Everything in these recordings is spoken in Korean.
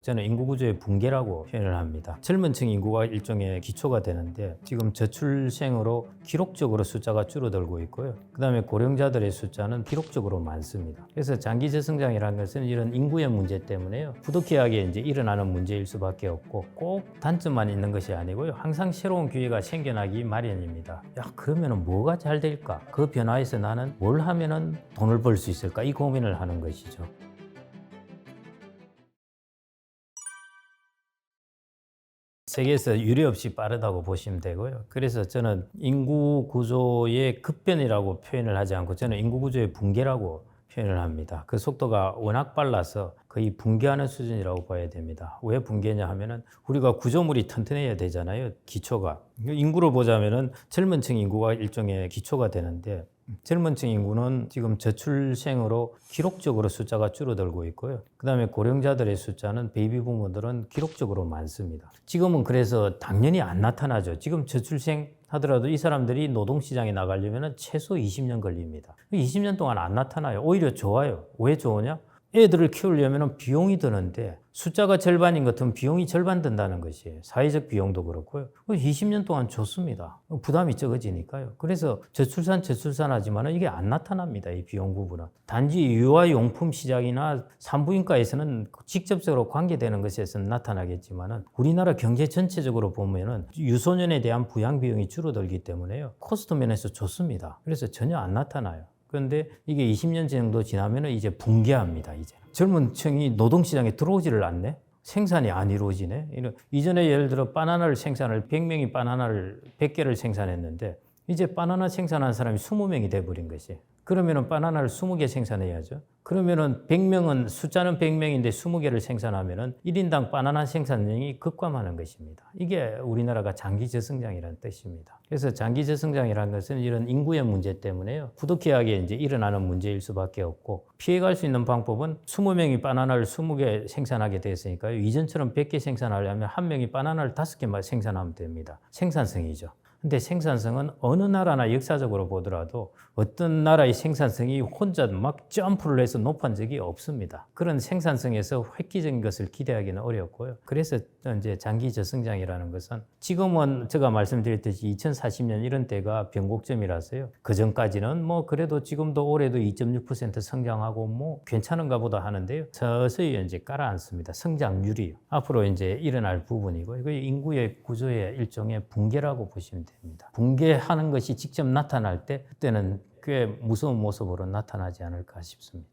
저는 인구 구조의 붕괴라고 표현을 합니다. 젊은 층 인구가 일종의 기초가 되는데 지금 저출생으로 기록적으로 숫자가 줄어들고 있고요. 그다음에 고령자들의 숫자는 기록적으로 많습니다. 그래서 장기 저성장이라는 것은 이런 인구의 문제 때문에요. 부득이하게 이제 일어나는 문제일 수밖에 없고 꼭 단점만 있는 것이 아니고요. 항상 새로운 기회가 생겨나기 마련입니다. 야, 그러면은 뭐가 잘 될까? 그 변화에서 나는 뭘 하면은 돈을 벌 수 있을까? 이 고민을 하는 것이죠. 세계에서 유례없이 빠르다고 보시면 되고요. 그래서 저는 인구 구조의 급변이라고 표현을 하지 않고 저는 인구 구조의 붕괴라고 표현을 합니다. 그 속도가 워낙 빨라서 거의 붕괴하는 수준이라고 봐야 됩니다. 왜 붕괴냐 하면은 우리가 구조물이 튼튼해야 되잖아요. 기초가. 인구를 보자면은 젊은 층 인구가 일종의 기초가 되는데 젊은 층 인구는 지금 저출생으로 기록적으로 숫자가 줄어들고 있고요. 그다음에 고령자들의 숫자는 베이비 부모들은 기록적으로 많습니다. 지금은 그래서 당연히 안 나타나죠. 지금 저출생 하더라도 이 사람들이 노동시장에 나가려면 최소 20년 걸립니다. 20년 동안 안 나타나요. 오히려 좋아요. 왜 좋으냐? 애들을 키우려면 비용이 드는데 숫자가 절반인 것 같으면 비용이 절반 든다는 것이에요. 사회적 비용도 그렇고요. 20년 동안 좋습니다. 부담이 적어지니까요. 그래서 저출산하지만 이게 안 나타납니다. 이 비용 부분은. 단지 유아용품 시장이나 산부인과에서는 직접적으로 관계되는 것에서는 나타나겠지만 우리나라 경제 전체적으로 보면 유소년에 대한 부양 비용이 줄어들기 때문에요. 코스트 면에서 좋습니다. 그래서 전혀 안 나타나요. 그런데 이게 20년 정도 지나면 이제 붕괴합니다. 이제 젊은 층이 노동시장에 들어오지를 않네. 생산이 안 이루어지네. 이전에 예를 들어 바나나를 생산을 100명이 바나나를 100개를 생산했는데 이제 바나나 생산한 사람이 20명이 돼버린 것이. 그러면은 바나나를 20개 생산해야죠. 그러면은 100명은 숫자는 100명인데 20개를 생산하면은 1인당 바나나 생산량이 급감하는 것입니다. 이게 우리나라가 장기 저성장이라는 뜻입니다. 그래서 장기 저성장이라는 것은 이런 인구의 문제 때문에요. 부득이하게 이제 일어나는 문제일 수밖에 없고 피해갈 수 있는 방법은 20명이 바나나를 20개 생산하게 됐으니까요. 이전처럼 100개 생산하려면 한 명이 바나나를 5개만 생산하면 됩니다. 생산성이죠. 근데 생산성은 어느 나라나 역사적으로 보더라도 어떤 나라의 생산성이 혼자 막 점프를 해서 높은 적이 없습니다. 그런 생산성에서 획기적인 것을 기대하기는 어렵고요. 그래서 이제 장기 저성장이라는 것은 지금은 제가 말씀드렸듯이 2040년 이런 때가 변곡점이라서요. 그 전까지는 뭐 그래도 지금도 올해도 2.6% 성장하고 뭐 괜찮은가 보다 하는데요. 서서히 이제 깔아앉습니다. 성장률이요. 앞으로 이제 일어날 부분이고 이거 인구의 구조의 일종의 붕괴라고 보시면 됩니다. 붕괴하는 것이 직접 나타날 때 그때는 꽤 무서운 모습으로 나타나지 않을까 싶습니다.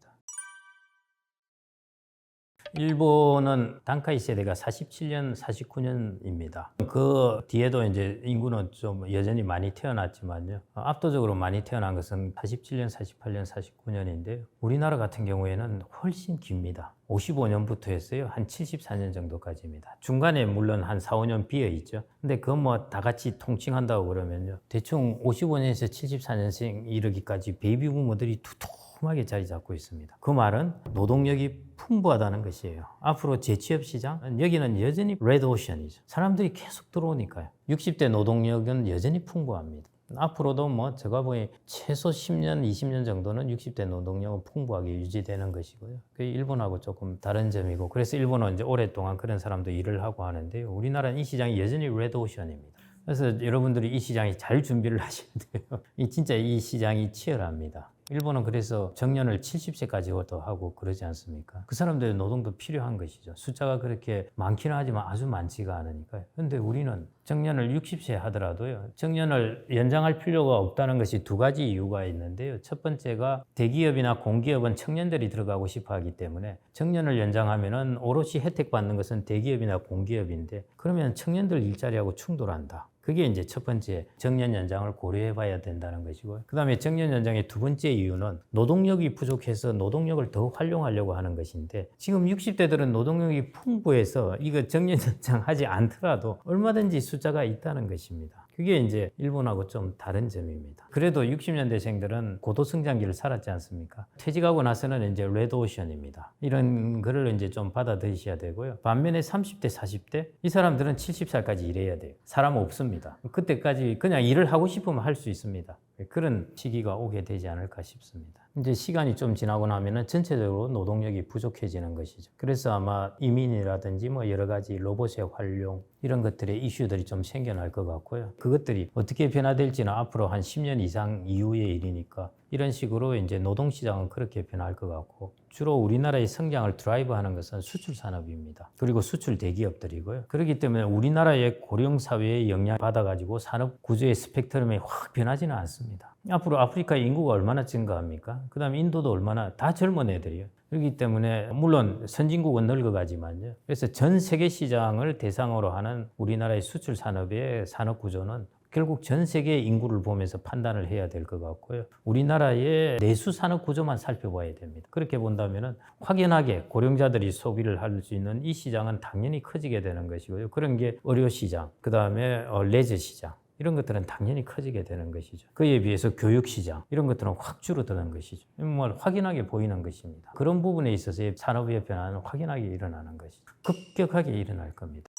일본은 단카이 세대가 47년, 49년입니다. 그 뒤에도 이제 인구는 좀 여전히 많이 태어났지만요. 압도적으로 많이 태어난 것은 47년, 48년, 49년인데요. 우리나라 같은 경우에는 훨씬 깁니다. 55년부터 했어요. 한 74년 정도까지입니다. 중간에 물론 한 4, 5년 비어 있죠. 근데 그건 뭐 다 같이 통칭한다고 그러면요. 대충 55년에서 74년생 이르기까지 베이비 부모들이 두툼하게 자리 잡고 있습니다. 그 말은 노동력이 풍부하다는 것이에요. 앞으로 재취업 시장, 여기는 여전히 레드오션이죠. 사람들이 계속 들어오니까요. 60대 노동력은 여전히 풍부합니다. 앞으로도 뭐 제가 보기 최소 10년, 20년 정도는 60대 노동력은 풍부하게 유지되는 것이고요. 그게 일본하고 조금 다른 점이고 그래서 일본은 이제 오랫동안 그런 사람도 일을 하고 하는데요. 우리나라는 이 시장이 여전히 레드오션입니다. 그래서 여러분들이 이 시장이 잘 준비를 하셔야 돼요. 진짜 이 시장이 치열합니다. 일본은 그래서 정년을 70세까지도 하고 그러지 않습니까? 그 사람들의 노동도 필요한 것이죠. 숫자가 그렇게 많기는 하지만 아주 많지가 않으니까요. 그런데 우리는 정년을 60세 하더라도요. 정년을 연장할 필요가 없다는 것이 두 가지 이유가 있는데요. 첫 번째가 대기업이나 공기업은 청년들이 들어가고 싶어 하기 때문에 정년을 연장하면은 오롯이 혜택받는 것은 대기업이나 공기업인데 그러면 청년들 일자리하고 충돌한다. 그게 이제 첫 번째 정년 연장을 고려해 봐야 된다는 것이고요. 그 다음에 정년 연장의 두 번째 이유는 노동력이 부족해서 노동력을 더 활용하려고 하는 것인데 지금 60대들은 노동력이 풍부해서 이거 정년 연장하지 않더라도 얼마든지 숫자가 있다는 것입니다. 그게 이제 일본하고 좀 다른 점입니다. 그래도 60년대생들은 고도성장기를 살았지 않습니까? 퇴직하고 나서는 이제 레드오션입니다. 이런 거를 이제 좀 받아들이셔야 되고요. 반면에 30대, 40대 이 사람들은 70살까지 일해야 돼요. 사람 없습니다. 그때까지 그냥 일을 하고 싶으면 할 수 있습니다. 그런 시기가 오게 되지 않을까 싶습니다. 이제 시간이 좀 지나고 나면은 전체적으로 노동력이 부족해지는 것이죠. 그래서 아마 이민이라든지 뭐 여러 가지 로봇의 활용 이런 것들의 이슈들이 좀 생겨날 것 같고요. 그것들이 어떻게 변화될지는 앞으로 한 10년 이상 이후의 일이니까 이런 식으로 이제 노동시장은 그렇게 변할 것 같고 주로 우리나라의 성장을 드라이브하는 것은 수출 산업입니다. 그리고 수출 대기업들이고요. 그렇기 때문에 우리나라의 고령 사회에 영향을 받아가지고 산업 구조의 스펙트럼이 확 변하지는 않습니다. 앞으로 아프리카 인구가 얼마나 증가합니까? 그 다음에 인도도 얼마나 다 젊은 애들이에요. 그렇기 때문에 물론 선진국은 늙어가지만요. 그래서 전 세계 시장을 대상으로 하는 우리나라의 수출 산업의 산업 구조는 결국 전 세계의 인구를 보면서 판단을 해야 될 것 같고요. 우리나라의 내수 산업 구조만 살펴봐야 됩니다. 그렇게 본다면 확연하게 고령자들이 소비를 할 수 있는 이 시장은 당연히 커지게 되는 것이고요. 그런 게 의료 시장, 그 다음에 레저 시장. 이런 것들은 당연히 커지게 되는 것이죠. 그에 비해서 교육시장 이런 것들은 확 줄어드는 것이죠. 뭐 확연하게 보이는 것입니다. 그런 부분에 있어서의 산업의 변화는 확연하게 일어나는 것이죠. 급격하게 일어날 겁니다.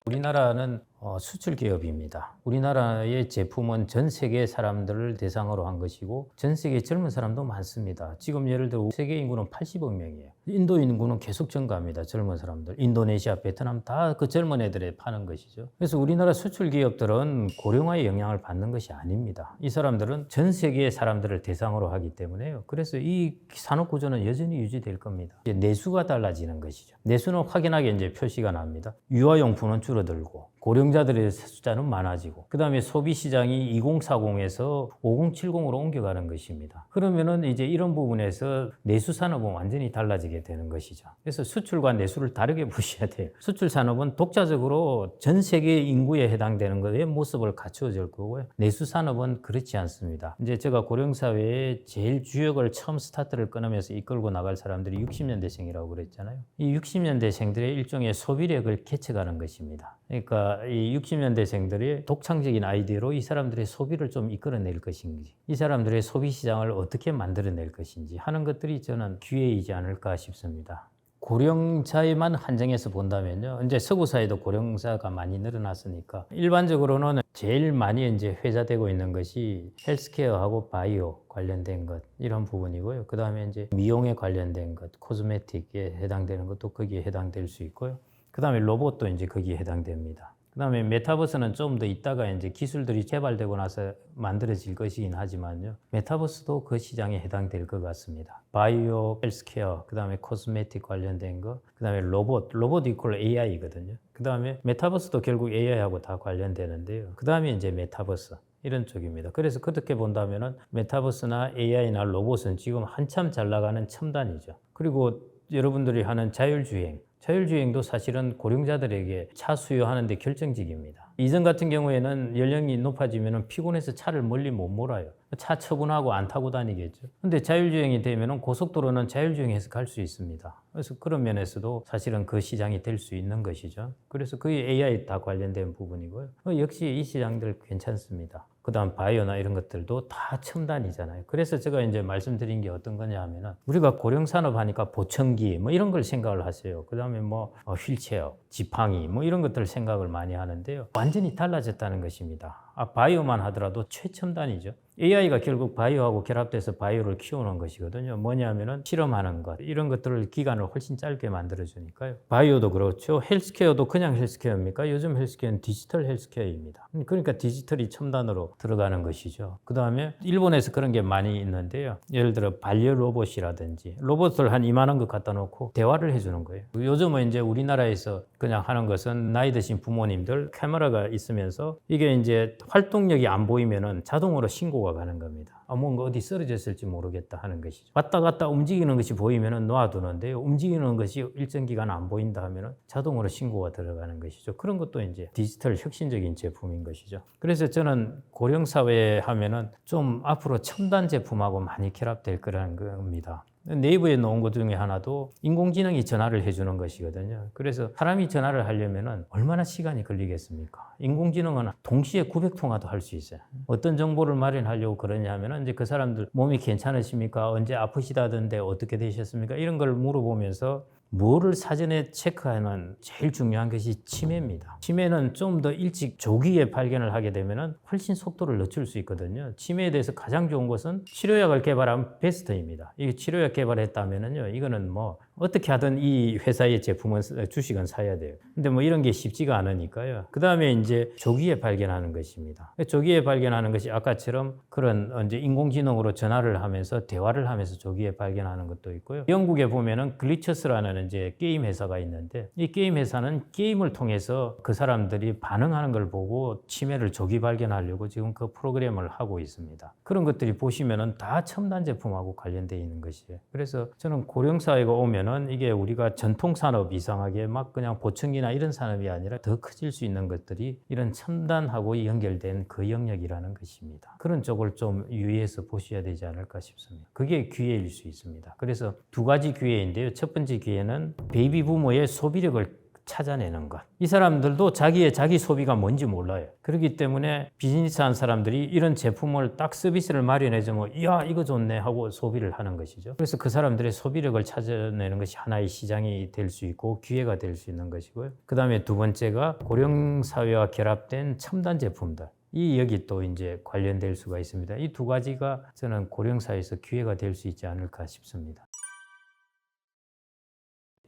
우리나라는 수출 기업입니다. 우리나라의 제품은 전 세계 사람들을 대상으로 한 것이고 전 세계 젊은 사람도 많습니다. 지금 예를 들어 세계 인구는 80억 명이에요. 인도 인구는 계속 증가합니다. 젊은 사람들. 인도네시아, 베트남 다 그 젊은 애들에 파는 것이죠. 그래서 우리나라 수출 기업들은 고령화의 영향을 받는 것이 아닙니다. 이 사람들은 전 세계의 사람들을 대상으로 하기 때문에요. 그래서 이 산업 구조는 여전히 유지될 겁니다. 이제 내수가 달라지는 것이죠. 내수는 확연하게 이제 표시가 납니다. 유아용품은 줄어들고 고령자들의 숫자는 많아지고 그 다음에 소비시장이 2040에서 5070으로 옮겨가는 것입니다. 그러면은 이제 이런 부분에서 내수 산업은 완전히 달라지게 되는 것이죠. 그래서 수출과 내수를 다르게 보셔야 돼요. 수출 산업은 독자적으로 전 세계 인구에 해당되는 것의 모습을 갖추어질 거고요. 내수 산업은 그렇지 않습니다. 이제 제가 고령사회에 제일 주역을 처음 스타트를 끊으면서 이끌고 나갈 사람들이 60년대생이라고 그랬잖아요. 이 60년대생들의 일종의 소비력을 개척하는 것입니다. 그러니까 이 60년대생들이 독창적인 아이디어로 이 사람들의 소비를 좀 이끌어낼 것인지, 이 사람들의 소비 시장을 어떻게 만들어낼 것인지 하는 것들이 저는 기회이지 않을까 싶습니다. 고령자에만 한정해서 본다면요. 이제 서구 사회도 고령자가 많이 늘어났으니까 일반적으로는 제일 많이 이제 회자되고 있는 것이 헬스케어하고 바이오 관련된 것 이런 부분이고요. 그 다음에 이제 미용에 관련된 것, 코스메틱에 해당되는 것도 거기에 해당될 수 있고요. 그 다음에 로봇도 이제 거기에 해당됩니다. 그 다음에 메타버스는 좀 더 있다가 이제 기술들이 개발되고 나서 만들어질 것이긴 하지만요. 메타버스도 그 시장에 해당될 것 같습니다. 바이오, 헬스케어, 그 다음에 코스메틱 관련된 거, 그 다음에 로봇 이퀄 AI거든요. 그 다음에 메타버스도 결국 AI하고 다 관련되는데요. 그 다음에 이제 메타버스. 이런 쪽입니다. 그래서 그렇게 본다면은 메타버스나 AI나 로봇은 지금 한참 잘 나가는 첨단이죠. 그리고 여러분들이 하는 자율주행도 사실은 고령자들에게 차 수요하는 데 결정적입니다. 이전 같은 경우에는 연령이 높아지면 피곤해서 차를 멀리 못 몰아요. 차 처분하고 안 타고 다니겠죠. 근데 자율주행이 되면 고속도로는 자율주행해서 갈 수 있습니다. 그래서 그런 면에서도 사실은 그 시장이 될 수 있는 것이죠. 그래서 그게 AI 다 관련된 부분이고요. 역시 이 시장들 괜찮습니다. 그 다음 바이오나 이런 것들도 다 첨단이잖아요. 그래서 제가 이제 말씀드린 게 어떤 거냐 하면은 우리가 고령산업 하니까 보청기 뭐 이런 걸 생각을 하세요. 그 다음에 뭐 휠체어, 지팡이 뭐 이런 것들을 생각을 많이 하는데요. 완전히 달라졌다는 것입니다. 바이오만 하더라도 최첨단이죠. AI가 결국 바이오하고 결합돼서 바이오를 키우는 것이거든요. 뭐냐면은 실험하는 것, 이런 것들을 기간을 훨씬 짧게 만들어주니까요. 바이오도 그렇죠. 헬스케어도 그냥 헬스케어입니까? 요즘 헬스케어는 디지털 헬스케어입니다. 그러니까 디지털이 첨단으로 들어가는 것이죠. 그 다음에 일본에서 그런 게 많이 있는데요. 예를 들어 반려 로봇이라든지 로봇을 한 이만한 것 갖다 놓고 대화를 해주는 거예요. 요즘은 이제 우리나라에서 그냥 하는 것은 나이 드신 부모님들 카메라가 있으면서 이게 이제 활동력이 안 보이면은 자동으로 신고가 가는 겁니다. 뭔가 어디 쓰러졌을지 모르겠다 하는 것이죠. 왔다 갔다 움직이는 것이 보이면은 놔두는데요. 움직이는 것이 일정 기간 안 보인다 하면은 자동으로 신고가 들어가는 것이죠. 그런 것도 이제 디지털 혁신적인 제품인 것이죠. 그래서 저는 고령사회 하면은 좀 앞으로 첨단 제품하고 많이 결합될 거라는 겁니다. 네이버에 놓은 것 중에 하나도 인공지능이 전화를 해주는 것이거든요. 그래서 사람이 전화를 하려면 얼마나 시간이 걸리겠습니까? 인공지능은 동시에 900통화도 할 수 있어요. 어떤 정보를 마련하려고 그러냐 하면 이제 그 사람들 몸이 괜찮으십니까? 언제 아프시다던데 어떻게 되셨습니까? 이런 걸 물어보면서 뭐를 사전에 체크하는 제일 중요한 것이 치매입니다. 치매는 좀 더 일찍 조기에 발견을 하게 되면 훨씬 속도를 늦출 수 있거든요. 치매에 대해서 가장 좋은 것은 치료약을 개발한 베스트입니다. 이게 치료약 개발했다면은요, 이거는 뭐 어떻게 하든 이 회사의 제품은 주식은 사야 돼요. 근데 뭐 이런 게 쉽지가 않으니까요. 그 다음에 이제 조기에 발견하는 것입니다. 조기에 발견하는 것이 아까처럼 그런 이제 인공지능으로 전화를 하면서 대화를 하면서 조기에 발견하는 것도 있고요. 영국에 보면은 글리처스라는 이제 게임 회사가 있는데 이 게임 회사는 게임을 통해서 그 사람들이 반응하는 걸 보고 치매를 조기 발견하려고 지금 그 프로그램을 하고 있습니다. 그런 것들이 보시면은 다 첨단 제품하고 관련되어 있는 것이에요. 그래서 저는 고령 사회가 오면은 이게 우리가 전통 산업 이상하게 막 그냥 보청기나 이런 산업이 아니라 더 커질 수 있는 것들이 이런 첨단하고 연결된 그 영역이라는 것입니다. 그런 쪽을 좀 유의해서 보셔야 되지 않을까 싶습니다. 그게 기회일 수 있습니다. 그래서 두 가지 기회인데요. 첫 번째 기회는 베이비 부모의 소비력을 찾아내는 것. 이 사람들도 자기 소비가 뭔지 몰라요. 그렇기 때문에 비즈니스 한 사람들이 이런 제품을 딱 서비스를 마련해주면 야 이거 좋네 하고 소비를 하는 것이죠. 그래서 그 사람들의 소비력을 찾아내는 것이 하나의 시장이 될 수 있고 기회가 될 수 있는 것이고요. 그 다음에 두 번째가 고령 사회와 결합된 첨단 제품들. 이 여기 또 이제 관련될 수가 있습니다. 이 두 가지가 저는 고령 사회에서 기회가 될 수 있지 않을까 싶습니다.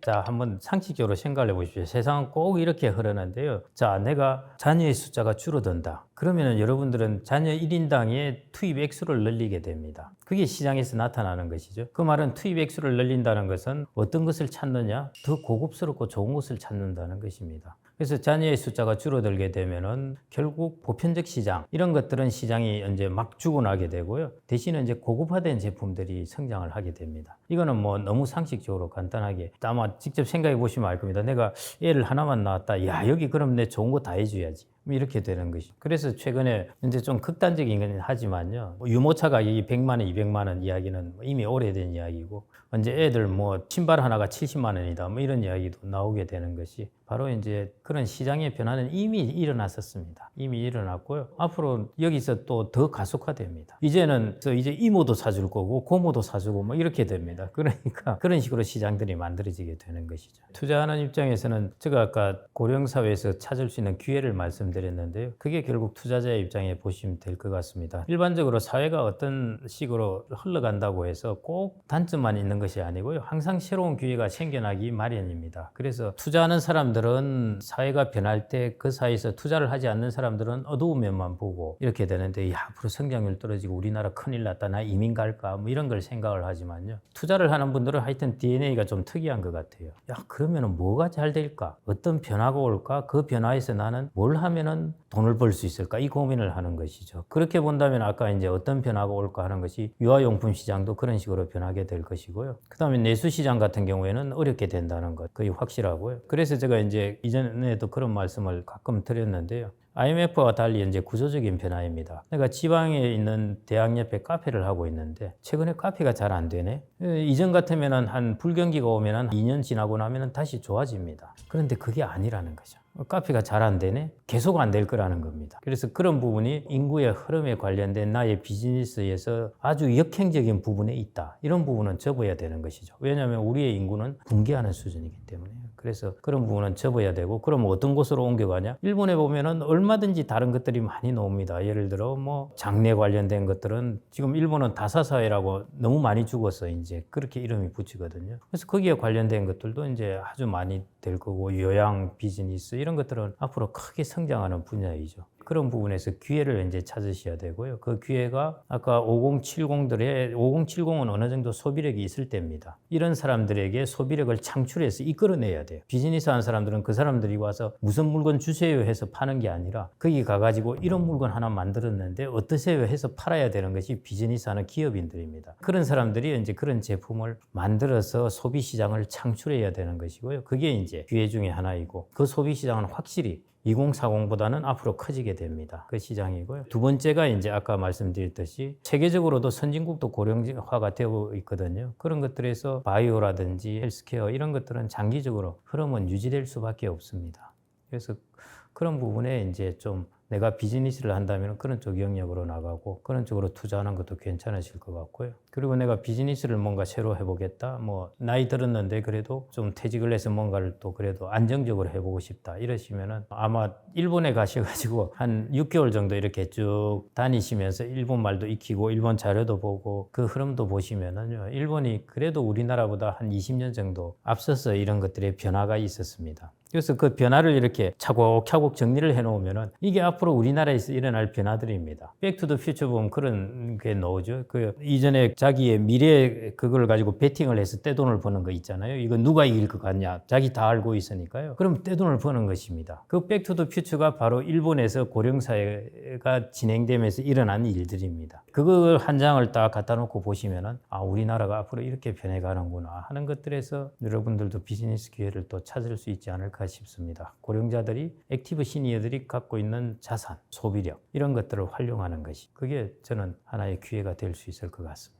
자, 한번 상식적으로 생각해 보십시오. 세상은 꼭 이렇게 흐르는데요. 자, 내가 자녀의 숫자가 줄어든다. 그러면 여러분들은 자녀 1인당의 투입 액수를 늘리게 됩니다. 그게 시장에서 나타나는 것이죠. 그 말은 투입 액수를 늘린다는 것은 어떤 것을 찾느냐? 더 고급스럽고 좋은 것을 찾는다는 것입니다. 그래서 자녀의 숫자가 줄어들게 되면은 결국 보편적 시장, 이런 것들은 시장이 이제 막 죽어나게 되고요. 대신에 이제 고급화된 제품들이 성장을 하게 됩니다. 이거는 뭐 너무 상식적으로 간단하게 아마 직접 생각해 보시면 알 겁니다. 내가 애를 하나만 낳았다. 야, 여기 그럼 내 좋은 거 다 해줘야지. 이렇게 되는 것이죠. 그래서 최근에 이제 좀 극단적인 건 하지만요. 유모차가 이 100만 원, 200만 원 이야기는 이미 오래된 이야기고, 언제 애들 뭐 신발 하나가 70만 원이다. 뭐 이런 이야기도 나오게 되는 것이 바로 이제 그런 시장의 변화는 이미 일어났었습니다. 이미 일어났고요. 앞으로 여기서 또 더 가속화됩니다. 이제는 이제 이모도 사줄 거고 고모도 사주고 뭐 이렇게 됩니다. 그러니까 그런 식으로 시장들이 만들어지게 되는 것이죠. 투자하는 입장에서는 제가 아까 고령 사회에서 찾을 수 있는 기회를 말씀드렸는데요. 그게 결국 투자자의 입장에 보시면 될 것 같습니다. 일반적으로 사회가 어떤 식으로 흘러간다고 해서 꼭 단점만 있는 것이 아니고요. 항상 새로운 기회가 생겨나기 마련입니다. 그래서 투자하는 사람들은 사회가 변할 때 그 사이에서 투자를 하지 않는 사람들은 어두운 면만 보고 이렇게 되는데, 야, 앞으로 성장률 떨어지고 우리나라 큰일 났다, 나 이민 갈까, 뭐 이런 걸 생각을 하지만요. 투자를 하는 분들은 하여튼 DNA가 좀 특이한 것 같아요. 야, 그러면은 뭐가 잘 될까? 어떤 변화가 올까? 그 변화에서 나는 뭘 하면은 돈을 벌 수 있을까? 이 고민을 하는 것이죠. 그렇게 본다면 아까 이제 어떤 변화가 올까 하는 것이 유아용품 시장도 그런 식으로 변하게 될 것이고요. 그 다음에 내수 시장 같은 경우에는 어렵게 된다는 것 거의 확실하고요. 그래서 제가 이제 이전에도 그런 말씀을 가끔 드렸는데요. IMF와 달리 이제 구조적인 변화입니다. 내가 지방에 있는 대학 옆에 카페를 하고 있는데 최근에 카페가 잘 안 되네. 이전 같으면은 한 불경기가 오면은 2년 지나고 나면은 다시 좋아집니다. 그런데 그게 아니라는 거죠. 카페가 잘 안 되네? 계속 안 될 거라는 겁니다. 그래서 그런 부분이 인구의 흐름에 관련된 나의 비즈니스에서 아주 역행적인 부분에 있다. 이런 부분은 접어야 되는 것이죠. 왜냐하면 우리의 인구는 붕괴하는 수준이기 때문에. 그래서 그런 부분은 접어야 되고, 그럼 어떤 곳으로 옮겨가냐? 일본에 보면은 얼마든지 다른 것들이 많이 나옵니다. 예를 들어 뭐 장례 관련된 것들은 지금 일본은 다사사회라고 너무 많이 죽어서 이제 그렇게 이름이 붙이거든요. 그래서 거기에 관련된 것들도 이제 아주 많이 될 거고, 요양 비즈니스 이런 것들은 앞으로 크게 성장하는 분야이죠. 그런 부분에서 기회를 이제 찾으셔야 되고요. 그 기회가 아까 5070은 어느 정도 소비력이 있을 때입니다. 이런 사람들에게 소비력을 창출해서 이끌어내야 돼요. 비즈니스 하는 사람들은 그 사람들이 와서 무슨 물건 주세요 해서 파는 게 아니라 거기 가가지고 이런 물건 하나 만들었는데 어떠세요 해서 팔아야 되는 것이 비즈니스 하는 기업인들입니다. 그런 사람들이 이제 그런 제품을 만들어서 소비 시장을 창출해야 되는 것이고요. 그게 이제 기회 중에 하나이고, 그 소비 시장은 확실히 2040보다는 앞으로 커지게 됩니다. 그 시장이고요. 두 번째가 이제 아까 말씀드렸듯이 세계적으로도 선진국도 고령화가 되고 있거든요. 그런 것들에서 바이오라든지 헬스케어 이런 것들은 장기적으로 흐름은 유지될 수밖에 없습니다. 그래서 그런 부분에 이제 좀 내가 비즈니스를 한다면 그런 쪽 영역으로 나가고 그런 쪽으로 투자하는 것도 괜찮으실 것 같고요. 그리고 내가 비즈니스를 뭔가 새로 해보겠다. 뭐 나이 들었는데 그래도 좀 퇴직을 해서 뭔가를 또 그래도 안정적으로 해보고 싶다. 이러시면은 아마 일본에 가셔가지고 한 6개월 정도 이렇게 쭉 다니시면서 일본 말도 익히고 일본 자료도 보고 그 흐름도 보시면은요. 일본이 그래도 우리나라보다 한 20년 정도 앞서서 이런 것들의 변화가 있었습니다. 그래서 그 변화를 이렇게 차곡차곡 정리를 해놓으면은 이게 앞으로 우리나라에서 일어날 변화들입니다. 백투더 퓨처 보면 그런 게 나오죠. 그 이전에 자기의 미래 그걸 가지고 베팅을 해서 떼돈을 버는 거 있잖아요. 이거 누가 이길 것 같냐? 자기 다 알고 있으니까요. 그럼 떼돈을 버는 것입니다. 그 백투더 퓨처가 바로 일본에서 고령사회가 진행되면서 일어난 일들입니다. 그걸 한 장을 딱 갖다 놓고 보시면은 아, 우리나라가 앞으로 이렇게 변해가는구나 하는 것들에서 여러분들도 비즈니스 기회를 또 찾을 수 있지 않을까 싶습니다. 고령자들이 액티브 시니어들이 갖고 있는 자산, 소비력 이런 것들을 활용하는 것이 그게 저는 하나의 기회가 될 수 있을 것 같습니다.